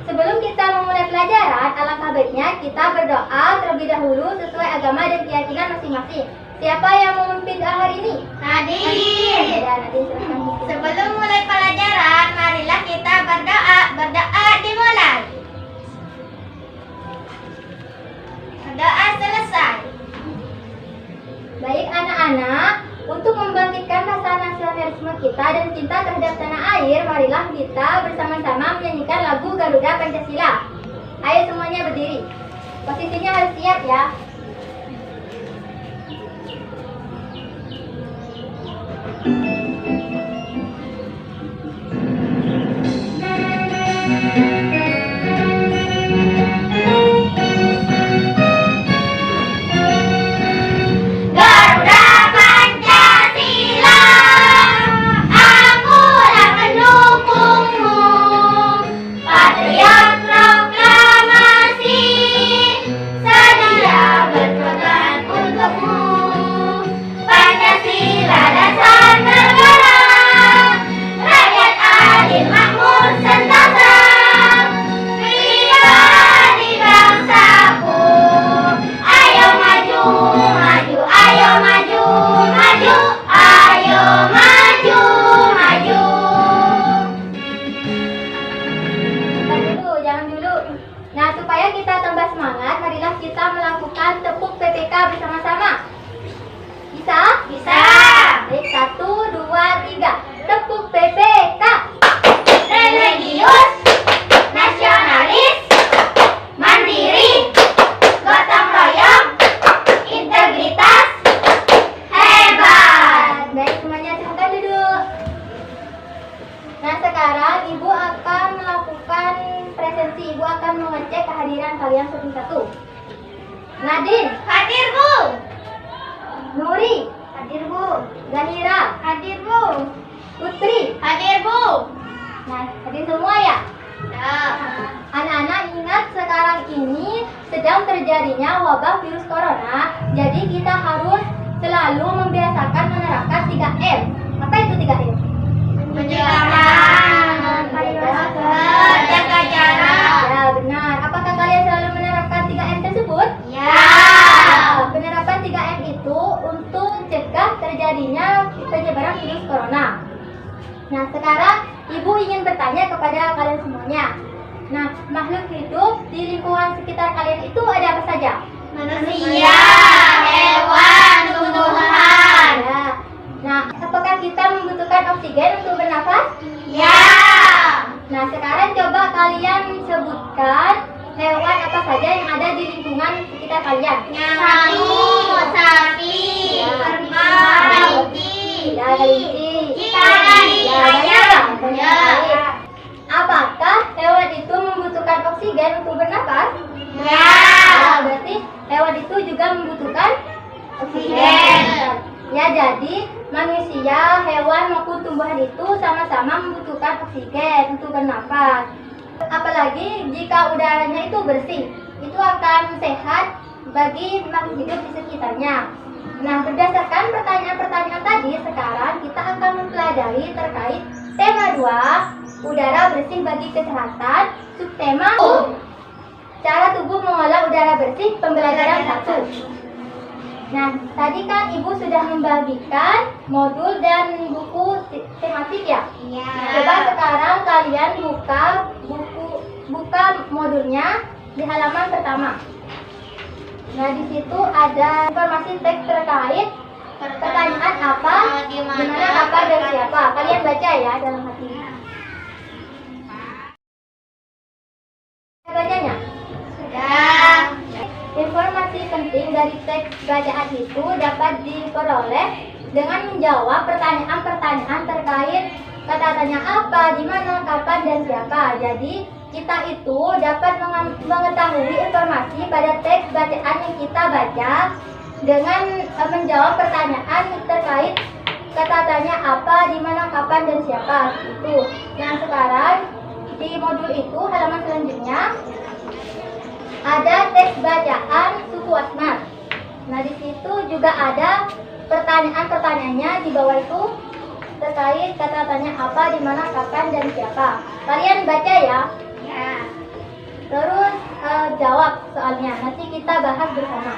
sebelum kita memulai pelajaran, alangkah baiknya kita berdoa terlebih dahulu sesuai agama dan keyakinan masing-masing. Siapa yang mau memimpin doa hari ini? Nadine. Ya, Nadine silahkan. Sebelum mulai pelajaran, marilah kita berdoa. Berdoa dimulai. Doa selesai. Baik anak-anak, untuk membangkitkan rasa nasionalisme kita dan cinta terhadap tanah air, marilah kita bersama-sama menyanyikan lagu Garuda Pancasila. Ayo semuanya berdiri. Posisinya harus siap ya. Nah, supaya kita tambah semangat, marilah kita melakukan tepuk PPK bersama-sama. Bisa? Bisa. Baik, 1, 2, 3. Tepuk PPK. Religius, nasionalis, mandiri, gotong royong, integritas, hebat. Baik, semuanya silahkan duduk. Nah, sekarang Ibu akan melakukan presensi. Ibu akan mengecek kehadiran kalian satu-satu. Nadine. Hadir, Bu. Nuri. Hadir, Bu. Zahira. Hadir, Bu. Putri. Hadir, Bu. Nah, hadir semua ya? Ya. Anak-anak ingat sekarang ini sedang terjadinya wabah virus corona. Jadi kita harus selalu membiasakan menerapkan 3M. Apa itu 3M? Pencegahan, jaga jarak. Ya, benar. Apakah kalian selalu menerapkan 3M tersebut? Ya. Penerapan 3M itu untuk mencegah terjadinya penyebaran virus corona. Nah, sekarang Ibu ingin bertanya kepada kalian semuanya. Nah, makhluk hidup di lingkungan sekitar kalian itu ada apa saja? Manusia, hewan, tumbuhan. Ya. Nah, apakah kita membutuhkan oksigen untuk bernafas? Ya. Nah, sekarang coba kalian sebutkan hewan apa saja yang ada di lingkungan sekitar kalian. Nyamuk, sapi, kerbau, kelinci, Ya, kelinci. ikan, Ya, ayam. banyak Ya. sekali. Apakah hewan itu membutuhkan oksigen untuk bernafas? Ya. Nah, berarti hewan itu juga membutuhkan Oksigen. Ya, jadi manusia, hewan maupun tumbuhan itu sama-sama membutuhkan oksigen untuk bernafas. Apalagi jika udaranya itu bersih, itu akan sehat bagi makhluk hidup di sekitarnya. Nah, berdasarkan pertanyaan-pertanyaan tadi, sekarang kita akan mempelajari terkait tema 2, udara bersih bagi kesehatan, subtema cara tubuh mengolah udara bersih, pembelajaran 1. Nah, tadi kan Ibu sudah membagikan modul dan buku tematik ya? Ya. Coba sekarang kalian buka modulnya di halaman pertama. Nah, di situ ada informasi teks terkait pertanyaan apa, di mana, kapan, dan siapa. Kalian baca ya dalam hati. Bacanya. Sudah. Informasi penting dari teks bacaan itu dapat diperoleh dengan menjawab pertanyaan-pertanyaan terkait kata tanya apa, di mana, kapan, dan siapa. Jadi, kita itu dapat mengetahui informasi pada teks bacaan yang kita baca dengan menjawab pertanyaan terkait kata tanya apa, di mana, kapan, dan siapa. Itu. Nah, sekarang di modul itu halaman selanjutnya ada teks bacaan suku Asmat. Nah, di situ juga ada pertanyaan-pertanyaannya di bawah itu terkait kata tanya apa, di mana, kapan, dan siapa. Kalian baca ya. Ya. jawab soalnya. Nanti kita bahas bersama.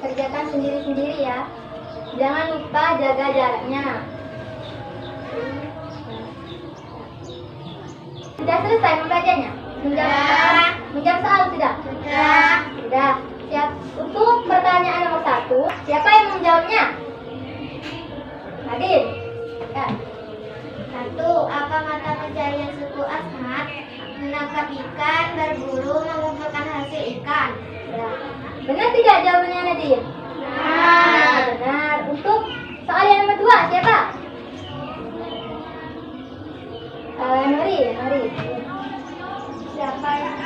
Kerjakan sendiri-sendiri ya. Jangan lupa jaga jaraknya. Sudah selesai membacanya? Menjawab soal sudah? Sudah. Siap. Untuk pertanyaan nomor 1, siapa yang menjawabnya? Nadine. Ya. 1. Apa mata pencarian suku Asmat? Menangkap ikan, berburu, mengumpulkan hasil ikan. Ya. Benar tidak jawabannya Nadine? Benar. Untuk soal yang nomor 2, siapa? Nuri. Siapa yang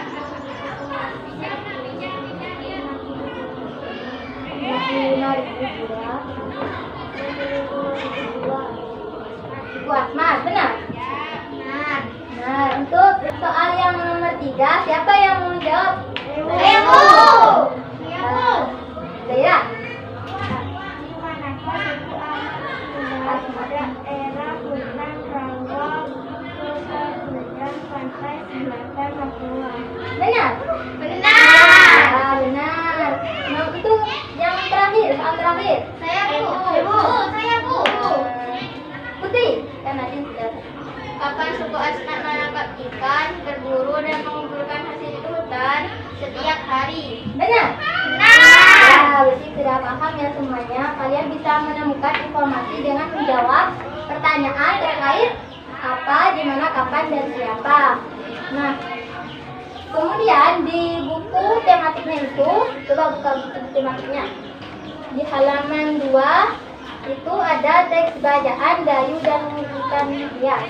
Suku Asmat, benar? benar? Nah, untuk soal yang nomor 3, siapa yang mau menjawab? Ibu. Zaira. Manakah suku Asmat daerah hutan rawa sepanjang pantai selatan Papua? Benar? Benar. Ah, benar. Nah, untuk yang terakhir, soal terakhir. Saya Bu. Saya Bu. Putri. Kan Nadine sudah. Kapan suku Asmat menangkap ikan, berburu dan mengumpulkan hasil di hutan setiap hari? Benar? Ya, berarti sudah paham ya semuanya. Kalian bisa menemukan informasi dengan menjawab pertanyaan terkait apa, di mana, kapan, dan siapa. Nah, kemudian di buku tematiknya itu, coba buka buku tematiknya. Di halaman 2 itu ada teks bacaan Dayu dan Ikan Hias.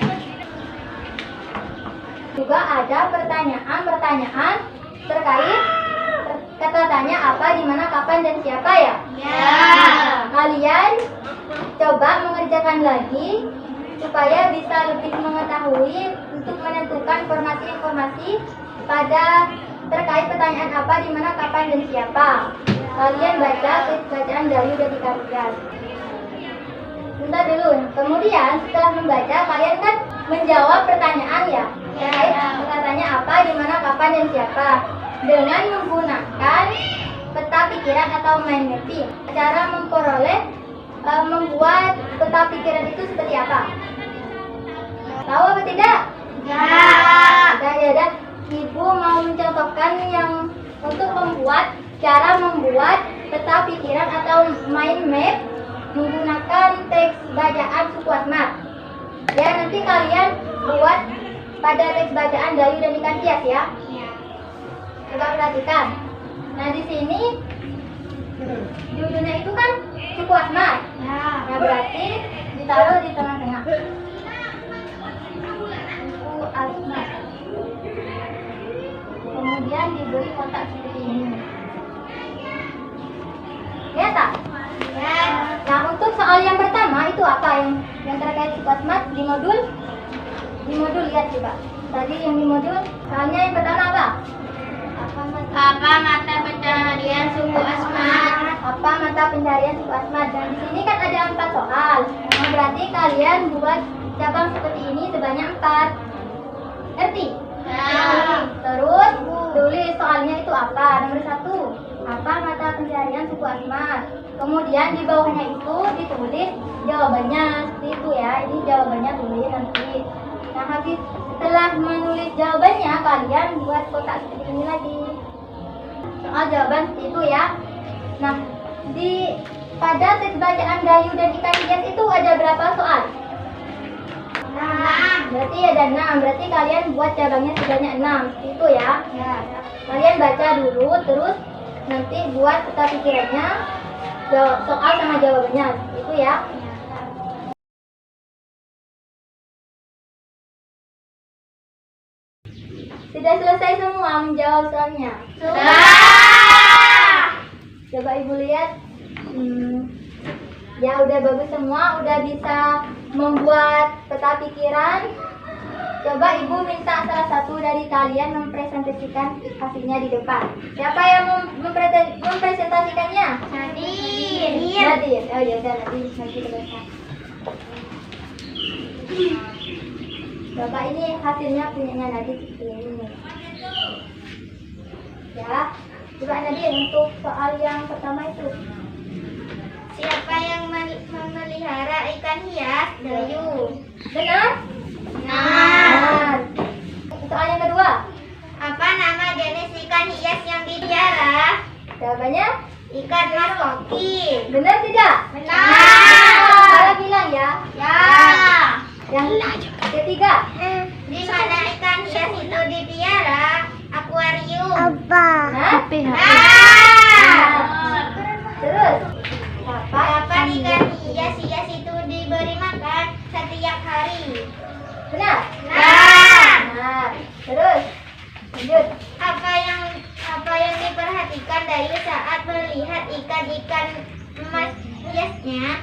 Juga ada pertanyaan-pertanyaan terkait kata tanya apa, di mana, kapan, dan siapa ya. Nah, kalian coba mengerjakan lagi supaya bisa lebih mengetahui untuk menentukan informasi-informasi pada terkait pertanyaan apa, di mana, kapan, dan siapa. Kalian baca teks bacaan Dayu dan Ikan Hias. Bentar dulu. Kemudian setelah membaca, kalian kan menjawab pertanyaan ya terkait katanya apa, di mana, kapan, dan siapa dengan menggunakan peta pikiran atau mind mapping. Cara membuat peta pikiran itu seperti apa? Tahu apa tidak? Ya, dan Ibu mau mencontohkan yang untuk cara membuat peta pikiran atau mind map menggunakan teks bacaan suku Asmat. Ya, nanti kalian buat pada teks bacaan Dayu dan Ikan Hias ya. Coba perhatikan. Nah, di sini judulnya itu kan suku Asmat. Nah, berarti ditaruh di tengah-tengah. Suku Asmat. Kemudian diberi kotak seperti ini. Ya tak? Nah, untuk soal yang pertama itu apa yang terkait suku Asmat di modul lihat coba. Tadi yang di modul soalnya yang pertama apa? Apa mata pencaharian suku Asmat? Apa mata pencaharian suku Asmat? Dan di sini kan ada 4 soal. Nah, berarti kalian buat cabang seperti ini sebanyak 4. Ngerti? Terus tulis soalnya itu apa? Nomor 1. Apa mata pencaharian suku Asmat? Kemudian di bawahnya itu ditulis jawabannya seperti itu ya. Ini jawabannya tulis nanti. Nah, habis setelah menulis jawabannya, kalian buat kotak seperti ini lagi. Soal jawaban seperti itu ya. Nah, pada teks bacaan Dayu dan Ikan Hias itu ada berapa soal? 6. Berarti ada 6. Berarti kalian buat cabangnya sebanyak 6. Itu ya. Kalian baca dulu, terus nanti buat peta pikirannya, soal sama jawabannya. Itu ya. Sudah selesai semua menjawab soalnya? Coba Ibu lihat. Ya, udah bagus semua, udah bisa membuat peta pikiran. Coba Ibu minta salah satu dari kalian mempresentasikan hasilnya di depan. Siapa yang mempresentasikannya? Nadine. Oh ya udah, nanti teruskan. Bapak ini hasilnya punyanya Nadine seperti ini. Ya, coba Nadine untuk soal yang pertama itu. Siapa yang memelihara ikan hias? Dayu. Benar? Benar. Soal yang kedua. Apa nama jenis ikan hias yang dipelihara? Jawabannya? Ikan mas koki. Benar tidak? Benar. Salah bilang ya. Ya. Yang ketiga. Di mana ikan hias itu dipelihara? Akuarium. Nah, terus Kapan ikan hias itu diberi makan setiap hari? benar? Benar. Nah, terus lanjut. Apa yang diperhatikan Dayu saat melihat ikan-ikan emas hiasnya?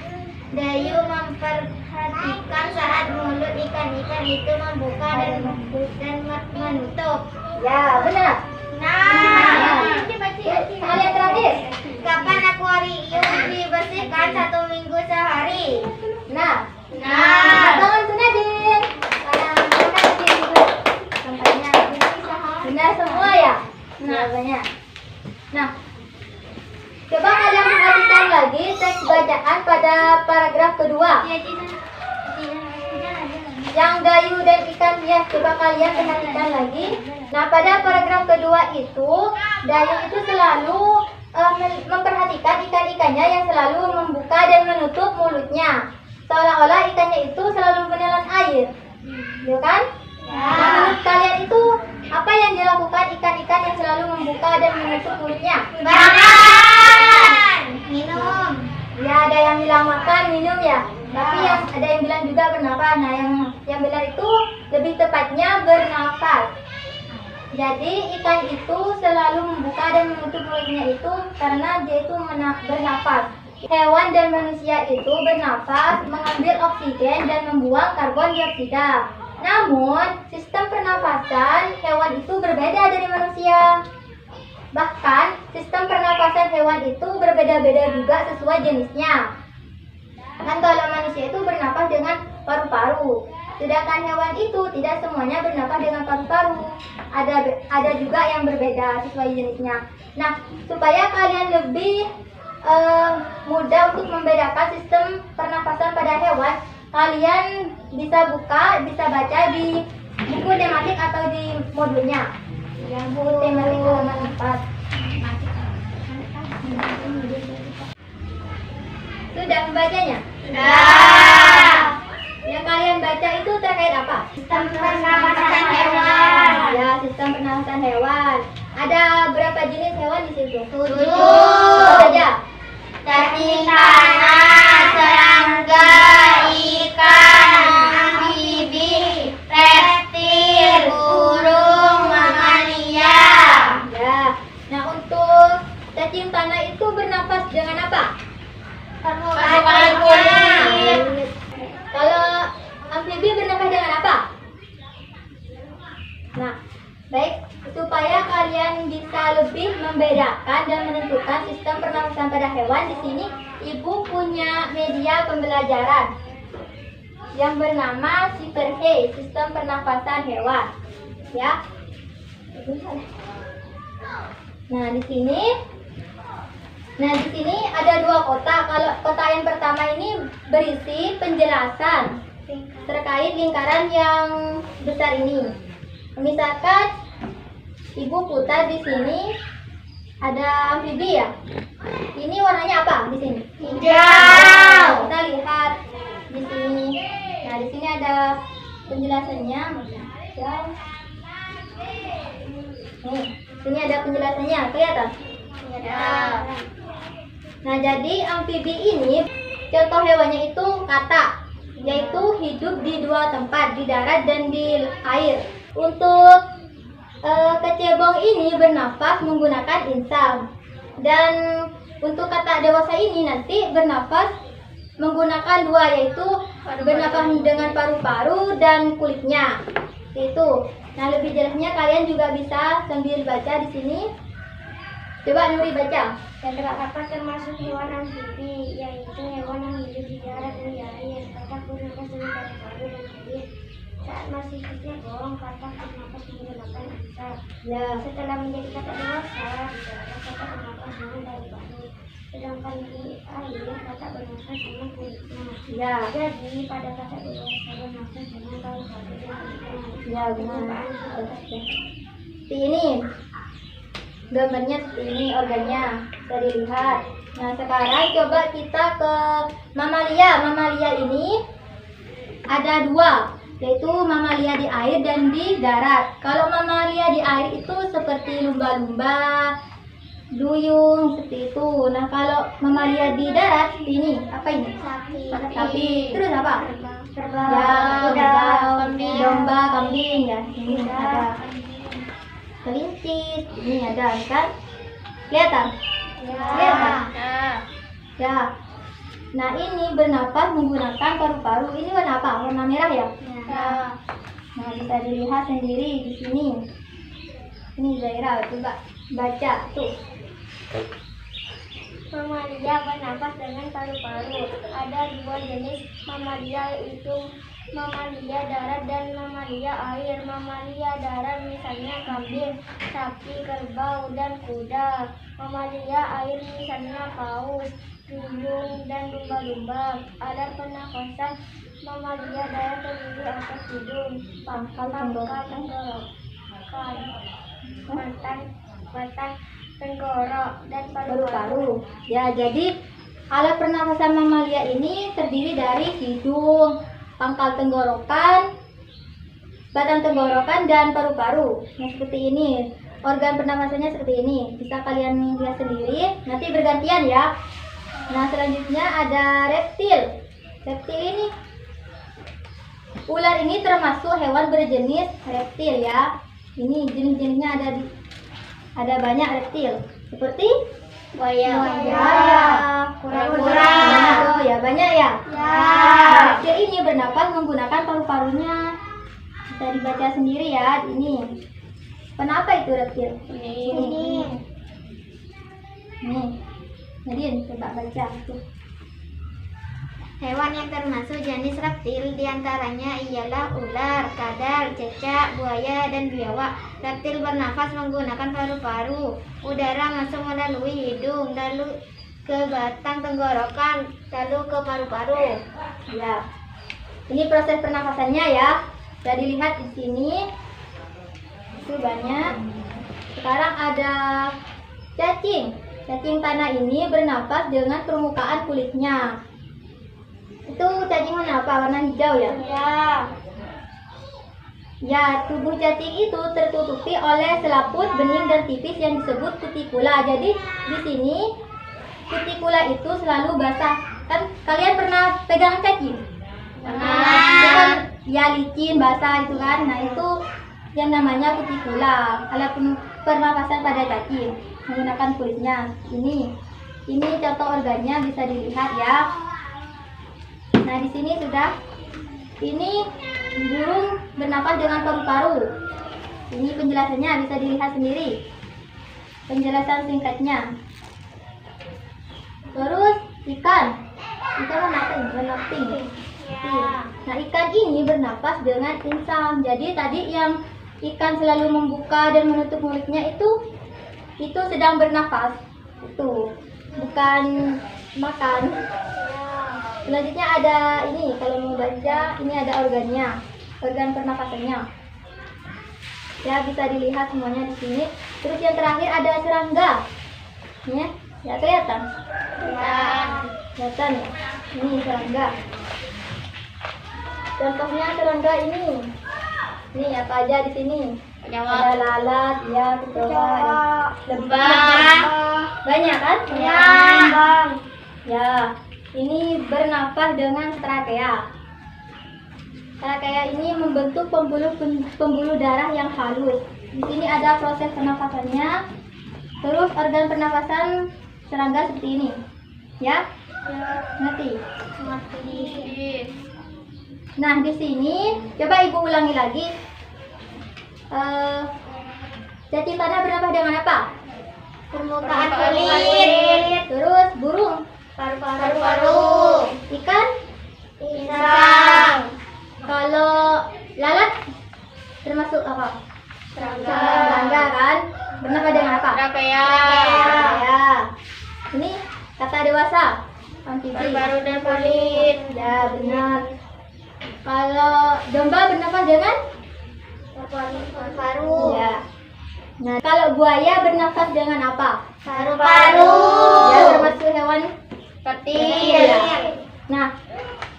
Dayu memperhatikan saat mulut ikan-ikan itu membuka dan menutup. Ya, benar. Nah, Soal yang terakhir. kapan akuarium dibersihkan 1 minggu sehari? Nah, Nah, tangan tuh Nadine. Sampainya benar semua ya. Jawabannya. Nah, coba kalian perhatikan lagi teks bacaan pada paragraf kedua. Yang Dayu dan ikan hias, coba kalian perhatikan lagi. Nah, pada paragraf kedua itu, Dayu itu selalu memperhatikan ikan-ikannya yang selalu membuka dan menutup mulutnya. Seolah-olah ikannya itu selalu menelan air. Ya kan? Nah, menurut kalian itu apa yang dilakukan ikan-ikan yang selalu membuka dan menutup mulutnya? makan, minum. Ya, ada yang bilang makan, minum ya. Tapi yang ada yang bilang juga bernafas. Nah, yang benar itu lebih tepatnya bernafas. Jadi ikan itu selalu membuka dan menutup mulutnya itu karena dia itu bernafas. Hewan dan manusia itu bernafas, mengambil oksigen dan membuang karbon dioksida. Namun, sistem pernafasan hewan itu berbeda dari manusia. Bahkan, sistem pernafasan hewan itu berbeda-beda juga sesuai jenisnya. Kan kalau manusia itu bernafas dengan paru-paru, sedangkan hewan itu tidak semuanya bernafas dengan paru-paru. Ada juga yang berbeda sesuai jenisnya. Nah, supaya kalian lebih mudah untuk membedakan sistem pernafasan pada hewan, kalian bisa baca di buku tematik atau di modulnya. Ya, buku tematik halaman 4. Sudah membacanya? Sudah. Yang kalian baca itu terkait apa? Sistem pernapasan hewan. Ya, sistem pernapasan hewan. Ada berapa jenis hewan di situ? 7. Apa saja? Cacing tanah, serangga, ikan, amfibi, reptil, burung, mamalia. Ya. Nah, untuk cacing tanah itu bernafas dengan apa? Permukaan. Kalau amfibi bernafas dengan apa? Nah, baik, supaya kalian bisa lebih membedakan dan menentukan sistem pernafasan pada hewan, di sini Ibu punya media pembelajaran yang bernama Siperhe, sistem pernafasan hewan. Ya. Nah, di sini ada 2 kotak. Kalau kotak yang pertama ini berisi penjelasan terkait lingkaran yang besar ini. Misalkan Ibu putar di sini ada amfibi ya. Ini warnanya apa di sini? Hijau. Kita lihat di sini. Nah, di sini ada penjelasannya. Hijau. Nih, sini ada penjelasannya. Kelihatan? Ya. Nah, jadi amfibi ini contoh hewannya itu kata, yaitu hidup di 2 tempat, di darat dan di air. Untuk kecebong ini bernafas menggunakan insang, dan untuk kata dewasa ini nanti bernafas menggunakan 2, yaitu bernafas dengan paru-paru dan kulitnya. Itu. Nah, lebih jelasnya kalian juga bisa sambil baca di sini. Coba Nuri baca. Yang terdapat termasuk hewan amfibi, yaitu hewan yang hidup di darat dan di air. Otak bernafas dengan paru-paru dan kulit. Saat masih kecil dong kata bernafas menggunakan lisan. Ya. Setelah menjadi kata dewasa, diberi kata bernafas dengan baru-baru. Sedangkan di air kata bernafas dengan kulitnya. Ya. Jadi pada kata dewasa bernafas dengan baru-baru dan kulitnya. Ya, benar. Seperti Seperti ini. Gambarnya seperti ini organnya. Bisa dilihat. Nah, sekarang coba kita ke mamalia. Mamalia ini ada dua, yaitu mamalia di air dan di darat. Kalau mamalia di air itu seperti lumba-lumba, duyung, seperti itu. Nah, kalau mamalia di darat seperti ini. Apa ini? Sapi. Terus apa? Kerbau, Ya, kuda, kerbau, kambing, domba, kambing ya. Ini kuda, ada kelinci, ini ada kan? Kelihatan? Kelihatan? Ya. Nah, ini bernapas menggunakan paru-paru. Ini warna apa? Warna merah ya? Nah, bisa dilihat sendiri di sini. Ini Zaira, coba baca tuh. Mamalia bernafas dengan paru-paru. Ada dua jenis mamalia, yaitu mamalia darat dan mamalia air. Mamalia darat misalnya kambing, sapi, kerbau, dan kuda. Mamalia air misalnya paus, duyung, dan lumba-lumba. Alat pernafasan mamalia darat terdiri atas hidung, pangkal tenggorokan, batang tenggorok, dan paru-paru. Paru-paru. Ya, jadi alat pernafasan mamalia ini terdiri dari hidung, pangkal tenggorokan, batang tenggorokan, dan paru-paru. Nah, seperti ini. Organ pernafasannya seperti ini. Bisa kalian lihat sendiri. Nanti bergantian ya. Nah, selanjutnya ada reptil. Reptil ini, ular ini termasuk hewan berjenis reptil ya. Ini jenis-jenisnya ada banyak reptil. Seperti Buaya, kura-kura. Oh ya, banyak ya. Nah, reptil ini bernapas menggunakan paru-parunya. Bisa dibaca sendiri ya. Ini. Kenapa itu reptil? Ini. Nih. Nadine, coba baca tuh. Hewan yang termasuk jenis reptil diantaranya ialah ular, kadal, cecak, buaya, dan biawak. Reptil bernafas menggunakan paru-paru. Udara masuk melalui hidung, lalu ke batang tenggorokan, lalu ke paru-paru. Ya. Ini proses pernafasannya ya. Bisa dilihat di sini. Itu banyak. Sekarang ada cacing. Cacing tanah ini bernapas dengan permukaan kulitnya. Itu cacing warna apa? Warna hijau ya? Ya, tubuh cacing itu tertutupi oleh selaput bening dan tipis yang disebut kutikula. Jadi di sini kutikula itu selalu basah. Kan kalian pernah pegang cacing? Itu kan ya licin, basah itu kan. Nah, itu yang namanya kutikula. Alat pernafasan pada cacing menggunakan kulitnya. Ini contoh organnya, bisa dilihat ya. Nah, di sini sudah. Ini burung bernapas dengan paru-paru. Ini penjelasannya, bisa dilihat sendiri. Penjelasan singkatnya. Terus ikan. Ikan apa ini? Warna pink. Nah, ikan ini bernapas dengan insang. Jadi tadi yang ikan selalu membuka dan menutup mulutnya itu sedang bernapas. Itu bukan makan. Selanjutnya ada ini, kalau mau baca, ini ada organnya, organ pernapasannya. Ya, bisa dilihat semuanya di sini. Terus yang terakhir ada serangga. Ya kelihatan? Kelihatan ya? Ini serangga. Contohnya serangga ini. Ini apa aja di sini? Ada lalat, ya, kecoa, lebah. Banyak kan? Ya. Ini bernapas dengan trakea. Trakea ini membentuk pembuluh darah yang halus. Di sini ada proses pernafasannya. Terus organ pernafasan serangga seperti ini. Ya? Ngerti? Nah, di sini coba Ibu ulangi lagi. Cacing tanah bernapas dengan apa? Permukaan kulit. Terus burung. Paru-paru. Ikan? Insang. Kalau lalat? termasuk apa? Serangga. Serangga kan? Bernafas dengan apa? Rangkaian. Ya. Ini kata dewasa. Amfibi. Paru-paru dan kulit. Ya, benar. Kalau domba bernafas dengan? Paru-paru. Ya. Nah, kalau buaya bernafas dengan apa? Paru-paru. Ya, termasuk hewan Reptil. ya. Nah,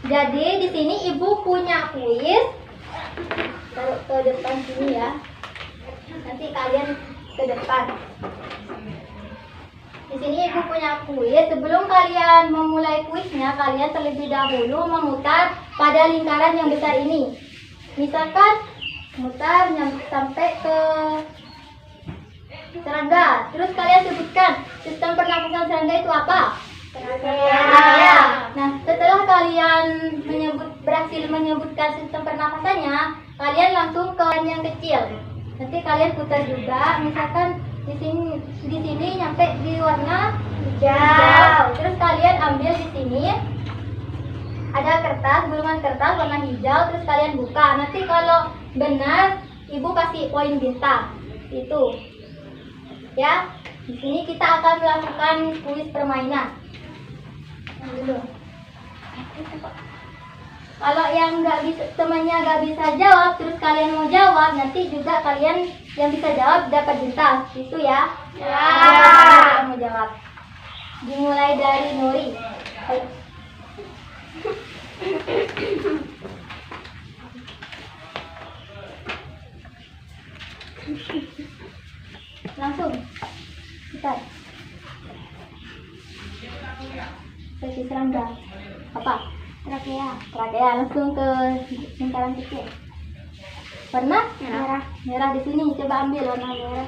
jadi di sini ibu punya kuis. Taruh ke depan sini ya. Nanti kalian ke depan. Di sini ibu punya kuis. Sebelum kalian memulai kuisnya, kalian terlebih dahulu memutar pada lingkaran yang besar ini. Misalkan mutar sampai ke serangga. Terus kalian sebutkan sistem pernapasan serangga itu apa? Ya. Nah, setelah kalian berhasil menyebutkan sistem pernapasannya, kalian langsung ke yang kecil. Nanti kalian putar juga. Misalkan di sini nyampe di warna hijau. Terus kalian ambil di sini ada kertas, gulungan kertas warna hijau. Terus kalian buka. Nanti kalau benar, ibu kasih poin bintang. Itu. Ya. Di sini kita akan melakukan kuis permainan. Dulu. Kalau yang temannya nggak bisa jawab, terus kalian mau jawab, nanti juga kalian yang bisa jawab dapat bintang, itu ya. Ya. Yang mau jawab. Dimulai dari Nuri. Ayo. Langsung. Kita. Sesi serangga. Apa? Trakea. Langsung ke lingkaran kecil. Warna merah. Merah di sini. Coba ambil warna merah.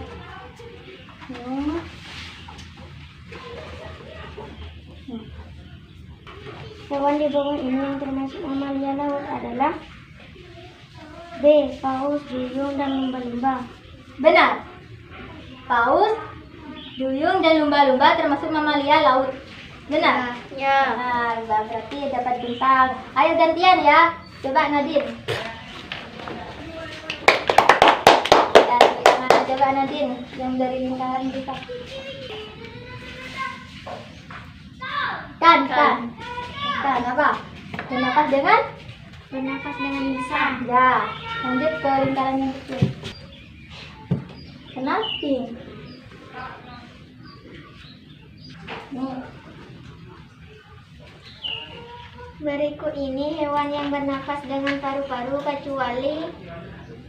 Hewan di bawah ini yang termasuk mamalia laut adalah B. Paus, duyung, dan lumba-lumba. Benar. Paus, duyung, dan lumba-lumba termasuk mamalia laut. Benar? Ya. Benar. Berarti dapat bintang. Ayo gantian ya. Coba Nadine. Ya, coba Nadine yang dari lingkaran kita. Kan apa? Bernafas dengan? Bernafas dengan lisan. Ya. Lanjut ke lingkaran yang kecil. Kenalin. Nih. Berikut ini hewan yang bernafas dengan paru-paru kecuali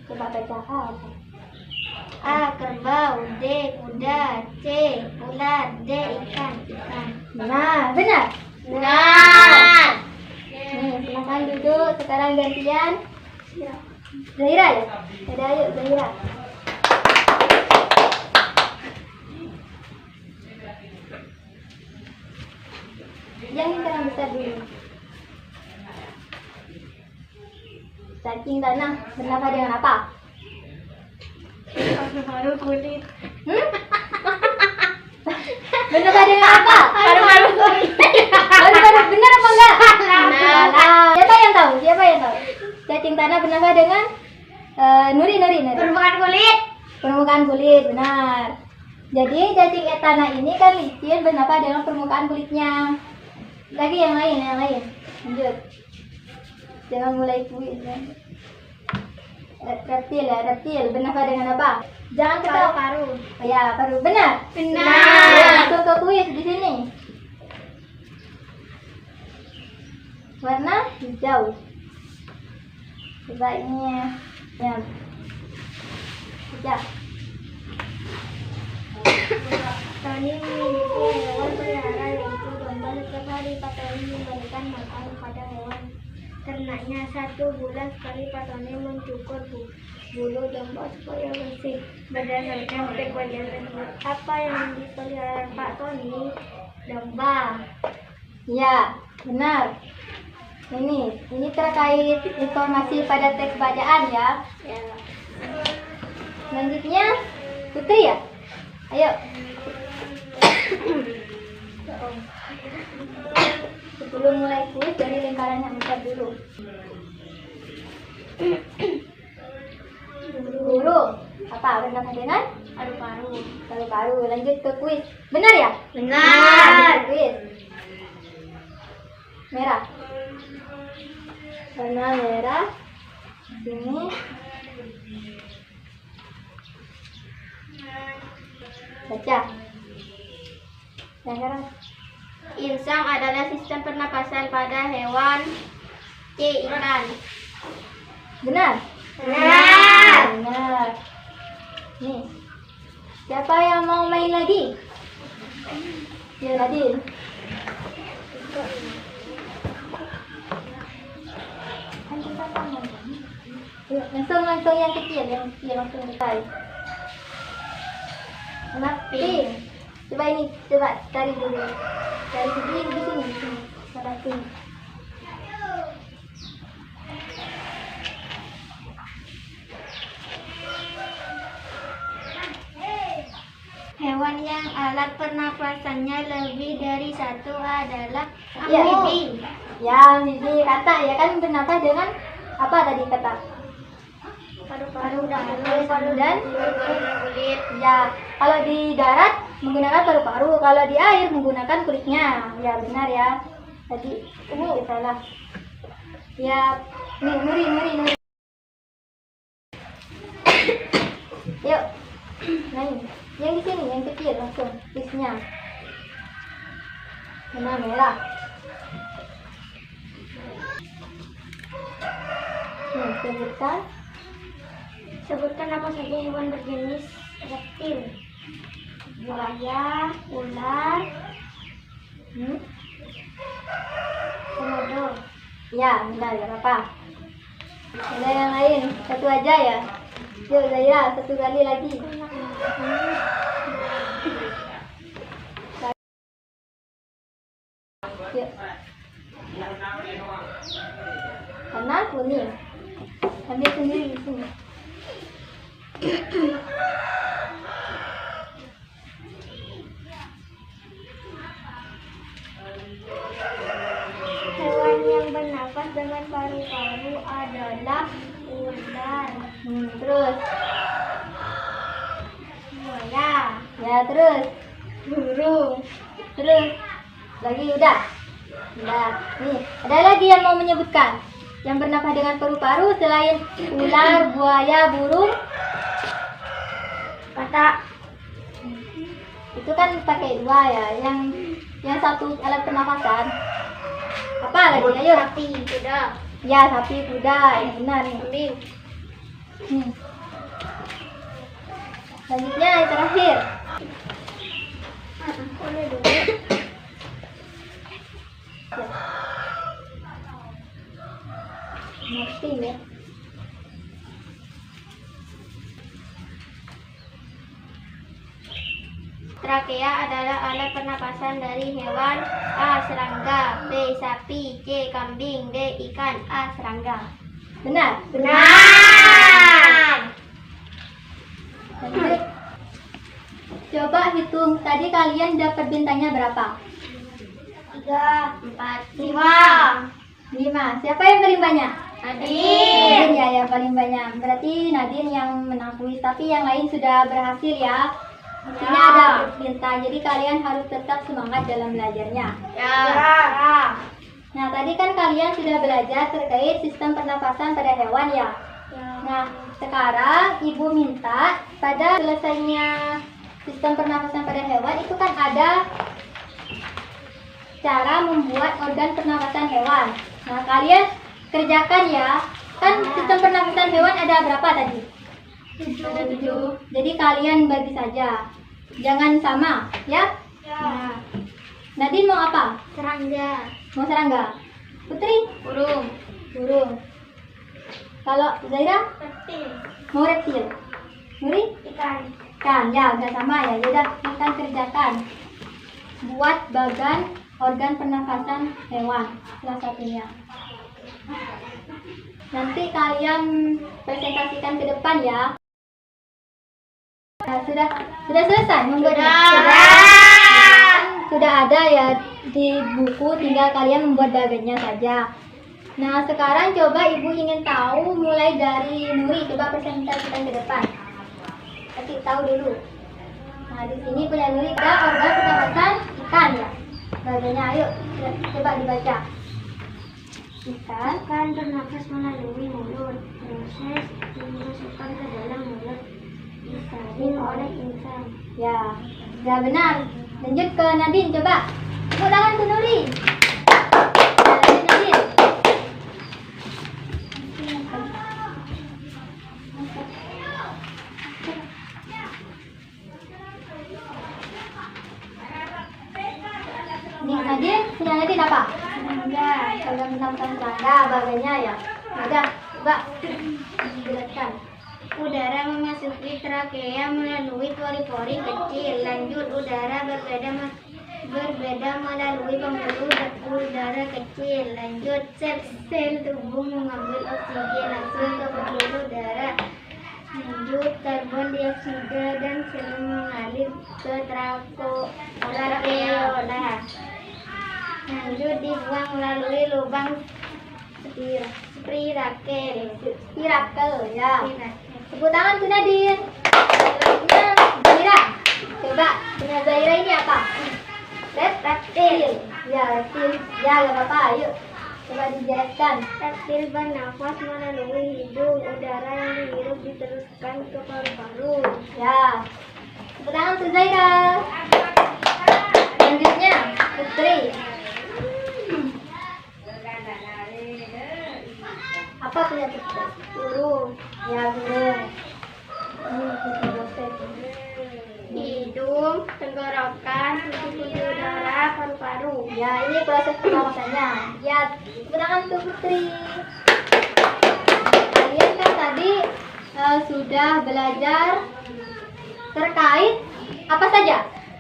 Coba baca apa? A. Kerbau, D. Kuda, C. Ular, D. Ikan. Nah, benar. Benar. Nih, silakan duduk. Sekarang gantian. Zahira ya? Ada ayo Zahira. Yang lingkaran besar dulu. Cacing tanah bernafas dengan apa? Paru-paru kulit. Bernafas dengan apa? Paru-paru kulit. Benar apa enggak? Benar. Nah, siapa yang tahu? Cacing tanah bernafas dengan Nuri. Permukaan kulit. Permukaan kulit, benar. Jadi cacing tanah ini kan licin, bernafas dengan permukaan kulitnya. Lagi yang lain. Lanjut. Jangan mulai kuis ya. Reptil bernafas dengan apa? Jangan ketawa. Paru-paru. Ya, paru. Benar. Benar. Ya, langsung ke kuis di sini. Warna hijau. Coba ini ya. Hijau. Tony memiliki hewan pelihara yaitu domba. Setiap hari Pak Tony memberikan makan pada hewan ternaknya. 1 bulan sekali Pak Tony mencukur bulu domba supaya bersih. Berdasarkan pekwalian tersebut, apa yang dipelihara Pak Tony? Domba. Ya, benar. Ini terkait informasi pada teks bacaan ya. Selanjutnya Putri ya. Ayo. Sebelum mulai kuis dari lingkaran yang besar dulu. bernafas dengan paru-paru. paru-paru. Lanjut ke kuis. Benar ya? Benar. Lanjut ke kuis. Merah. Warna merah. Sini. Baca. Yang sekarang. Insang adalah sistem pernapasan pada hewan. C. Ikan. Benar? Benar. Benar. Nih. Siapa yang mau main lagi? Ya, Nadine. Kan kita sama. Yuk, langsung yang kecil langsung kita. Anak pink. Coba ini, coba cari dulu. Cari di sini. Sana sini. Hewan yang alat pernapasannya lebih dari satu adalah Ya. amfibi. Ya, ini kata ya kan bernapas dengan apa tadi kata? Paru-paru Dan kulit. ya, kalau di darat menggunakan paru-paru, kalau di air menggunakan kulitnya. Ya benar ya. Tadi ini salah. Ya, nih Nuri. Yuk, main. Yang di sini, yang kecil langsung pisnya. Warna merah. Nih, Sebutkan apa saja hewan berjenis reptil. Buaya, ular, komodo. Ya, benar ya apa? Ada yang lain, satu aja ya. Yuk Zaira, satu kali lagi. Yuk. Kanan kuning. Ambil sendiri di sini. Hewan yang bernafas dengan paru-paru adalah ular, Terus, buaya, ya terus, burung, terus. Lagi udah. Udah. Nih, ada lagi yang mau menyebutkan? Yang bernafas dengan paru-paru selain ular, buaya, burung? katak, Itu kan pakai dua ya. Yang satu alat pernafasan. Apa lagi? Ayo. sapi, kuda, Ya, sapi, kuda. Yang benar nih. kambing. Selanjutnya yang terakhir. Boleh dulu. Ngerti ya. Trakea adalah alat pernapasan dari hewan. A. Serangga, B. Sapi, C. Kambing, D. Ikan. A. Serangga. Benar? Benar. Lanjut. Coba hitung. Tadi kalian dapat bintangnya berapa? 3, 4, 5. Siapa yang paling banyak? Nadine. Nadine ya, yang paling banyak. Berarti Nadine yang menang kuis. Tapi yang lain sudah berhasil ya. Artinya ada bintang. Jadi kalian harus tetap semangat dalam belajarnya. Ya. Nah, tadi kan kalian sudah belajar terkait sistem pernapasan pada hewan ya. Nah, sekarang Ibu minta pada selesainya sistem pernapasan pada hewan itu kan ada cara membuat organ pernapasan hewan. Nah, kalian kerjakan ya. Kan sistem pernapasan hewan ada berapa tadi? Ada 7. Jadi kalian bagi saja. Jangan sama, ya. Ya. Nadine mau apa? Serangga, Mau serangga? Putri? burung, Burung. Kalau Zaira? reptil, Mau reptil? Nuri? ikan. Kan, ya udah sama ya. Yaudah, kita kerjakan. Buat bagan organ pernafasan hewan. Salah satunya. Nanti kalian presentasikan ke depan ya. Nah, sudah selesai membuatnya? Sudah ada ya di buku, tinggal kalian membuat bagannya saja. Nah, sekarang coba Ibu ingin tahu mulai dari Nuri, coba presentasikan ke depan. kasih tahu dulu. Nah, di sini punya Nuri ada organ pernapasan ikan ya. Bagiannya ayo coba dibaca. Ikan bernafas melalui mulut. Proses dimasukkan ke dalam mulut disaring oleh insan. Ya, ya benar. Lanjut ke Nadine coba. Tepuk tangan ke Nuri. Nah, lanjut Nadine. Nadine, punya Nadine apa? Serangga. Organ pernapasan serangga bagiannya ya. Udah, coba dijelaskan. Udara memasuki trakea melalui pori-pori kecil. Lanjut, udara berbeda melalui pembuluh udara kecil. Lanjut, sel tubuh mengambil oksigen langsung ke pembuluh darah. Lanjut, karbon dioksida dan sel mengalir ke trakeola. Lanjut, dibuang melalui lubang spirakel. Spirakel ya. Tepuk tangan ke Nadine. Selanjutnya Zaira. Coba, punya Zaira ini apa? Reptil. Ya, reptil. Ya, gak apa-apa. Ayo, coba dijelaskan. Reptil bernafas melalui hidung. Udara yang dihirup diteruskan ke paru-paru. Ya, tepuk tangan ke Zaira. Selanjutnya Putri. Apa punya Putri? Burung. Ya, burung. Ini Putri dosen. Hidung, tenggorokan, putih-putih udara, paru-paru. Ya, ini proses pernapasannya. Ya, tepuk tangan ke Putri. Kalian kan tadi sudah belajar terkait apa saja?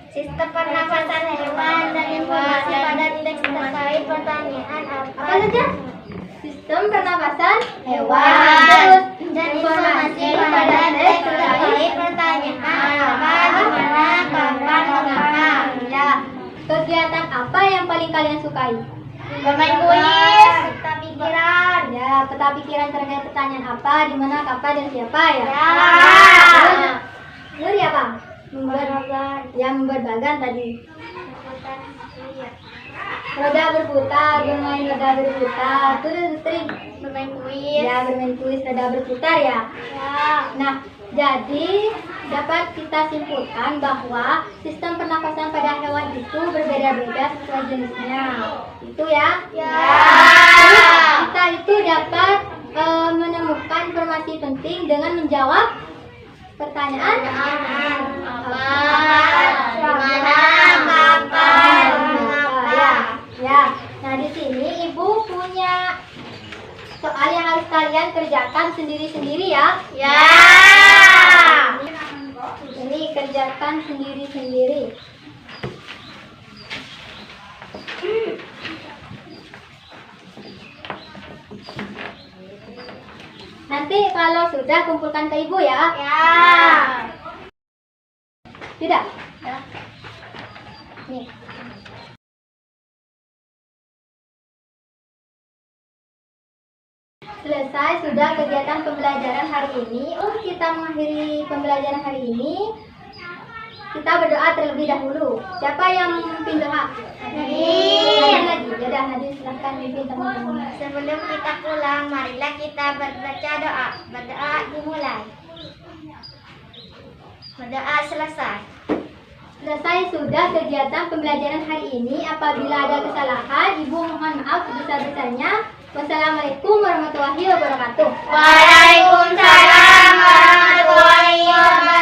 Sistem pernapasan hewan dan informasi pada teks terkait pertanyaan Apa saja? Sistem pernapasan hewan. Hewan. Terus Dan informasi pada teks terkait pertanyaan apa, di mana, kapan, mengapa. Ya, kegiatan apa yang paling kalian sukai? Bermain kuis, peta pikiran. Ya, peta pikiran terkait pertanyaan apa, di mana, kapan, dan siapa ya? Ya. Terus, Nuri apa? Membuat bagan tadi. Roda berputar, bermain roda berputar. Terus Putri. Bermain kuis. Ya, bermain kuis roda berputar ya. Ya. Nah, jadi dapat kita simpulkan bahwa sistem pernapasan pada hewan itu berbeda-beda sesuai jenisnya. Itu ya. Ya. Terus kita itu dapat menemukan informasi penting dengan menjawab pertanyaan Apa, di mana, kapan, mengapa. Ya. Nah, di sini Ibu punya soal yang harus kalian kerjakan sendiri-sendiri ya. Ya. Ini kerjakan sendiri-sendiri. Nanti kalau sudah kumpulkan ke Ibu ya. Ya. Tidak? Ya. Nih. Selesai sudah kegiatan pembelajaran hari ini. Kita mengakhiri pembelajaran hari ini. Kita berdoa terlebih dahulu. Siapa yang memimpin doa? Nadine. Lagi. Yaudah, Nadine silahkan mimpin teman-teman. Sebelum kita pulang, marilah kita berbaca doa. Berdoa dimulai. Berdoa selesai. Selesai sudah kegiatan pembelajaran hari ini. Apabila ada kesalahan, Ibu mohon maaf sebesar-besarnya. Wassalamualaikum warahmatullahi wabarakatuh. Waalaikumsalam warahmatullahi wabarakatuh.